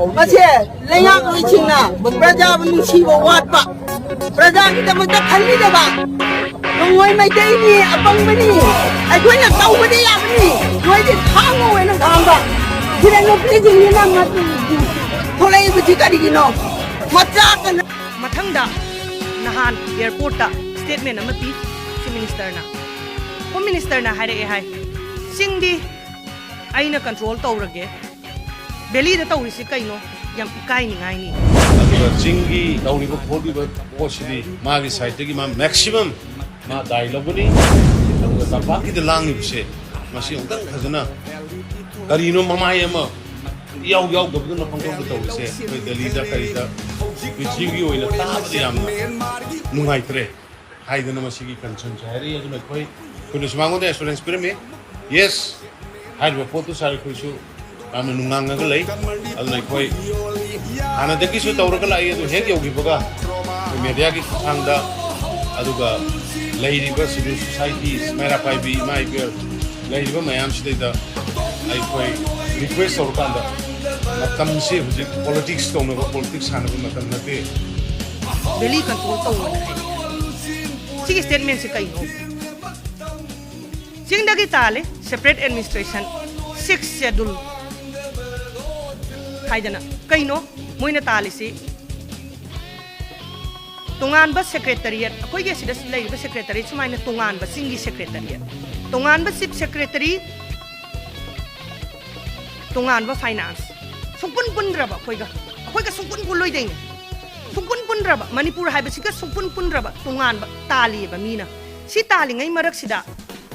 Masih leingak Cina, Praja Manusia Watpa, Praja kita mesti kali dah bang. Ngoi mai dai ni abang bani, aku nak tahu bani apa ni, ngoi di thang ngoi nak thang bang. Kita nak pergi ni nak mati, tholai biji kadi gino, macam kan. Mathangda, nahan airport ta statement amati si minister na. Home minister na hai, singdi, aina control taurage. Beli dah tahu isi kaino, yang ikai ni ngai ni. Cinggi tahu ni berpoli berposisi, magi side lagi maximum, dialogue ni. Tapi kita lang ni bisa, masih orang khazana. Karino mama ya ma, yau gabung nak pangkau betul bisa. Kau dalida karida, cinggi oi nak tahu dia am, nungai tere. Hai dana masih ki concern cahari ya tu nak kau ni semangat deh assurance pirame. Yes, hai berfoto sari kau isu. Kami nungang ngalai, aduh naik koi. Anak deki su tahu orang lain tu hek yogi boga. Media ki anda, aduh ga lain juga civil society, mera pai bi, mai girl, lain juga mayam sih dah. Naik koi request orang anda. Macam sih hujung politics tu, mereka politics sana pun macam nanti. Beli control tahu mana hai. Sih statement sih kaino. Sing dah kita le separate administration 6 schedule. Haidana, kaino, moi na tali si. Tungan ba secretariat, ako yung sida sila yung secretariat, sumay na tungan ba singi secretariat. Tungan ba sip secretary, tungan ba finance. Sungpun ra ba, ako yung sungpun kuloy din. Sungpun ra ba, Manipur hai ba siga sungpun ra ba, tungan ba, tali ba mina. Si tali ngay marak sida.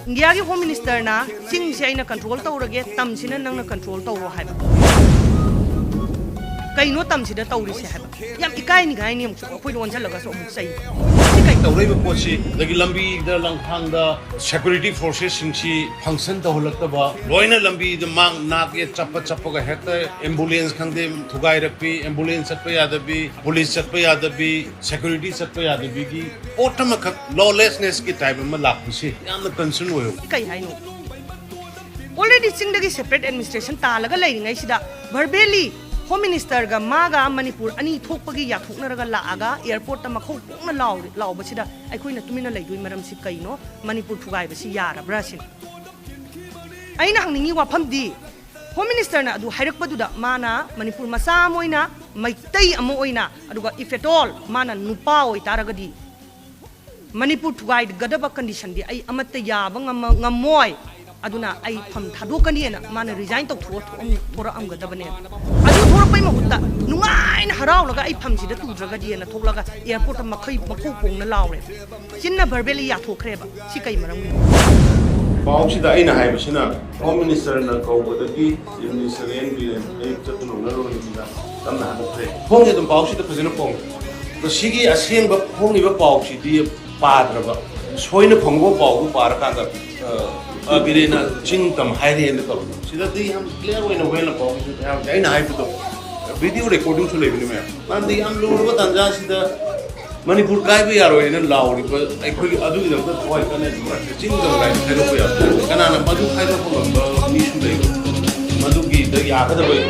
Ndiya home minister na, sing siya na control tau rage, tam sina nang na control tau ro hai ba. Kaino tam sida tauri se haba yam ikai ni gai ni mukso koi lon chalaga so muksai Sikai tahu lagi berposi lagi lambi dah langkang dah security forces singsi function dah holak dah bah loina lambi dah mang nak ye cappa ke hekta ambulance khangde thugai rakpi ambulance satpe yada bi police satpe yada bi security satpe yada bi ki otam khak lawlessness ki type ma lakpi yam concern hoyo kai hai no already singdagi separate administration ta laga lai ngai sida verbally Home Minister ga maga Manipur ani thokpagi ya thoknaraga laaga airport ta makhau pokna law basida aikoina tumina leidui maram si kaino Manipur thugai basi yara brasin aina hangningi wafam di Home Minister na adu hairak paduda mana Manipur masa moina maitai amo oina aduga if at all mana nupa oi taragadi Manipur thugai gadaba condition di ai amatta yaba ngamoy aduna ai pham thadokani na mana resign tok thora am gadabane adu thora pai mahutta nungai na harau laga ai pham si da tu draga di na thoklaga airport ma khai makhu pong na lawre chinna verbally ya thokre ba si kai maram pau si da ina hai bisina home minister na ko bodagi minister en bi ai chatnu na ro ni da tam na ha pre phong edum pau si da phajina phong to sigi aseng ba phong ni ba pau si di padra ba soina phongbo pau bu par ka ga Birena cingtam hari ini tu, sudah di ham clear way na way na kau, saya na hai tu, video recording sudah ini meh, nanti ham lu lupa tanda sudah Manipur kai bi yaro ini lau ni, aku adu itu tu kau ikan ni cingtam kai kai tu ya, karena anak madu kai tu pun ni sudah itu, madu kita ya ada baik.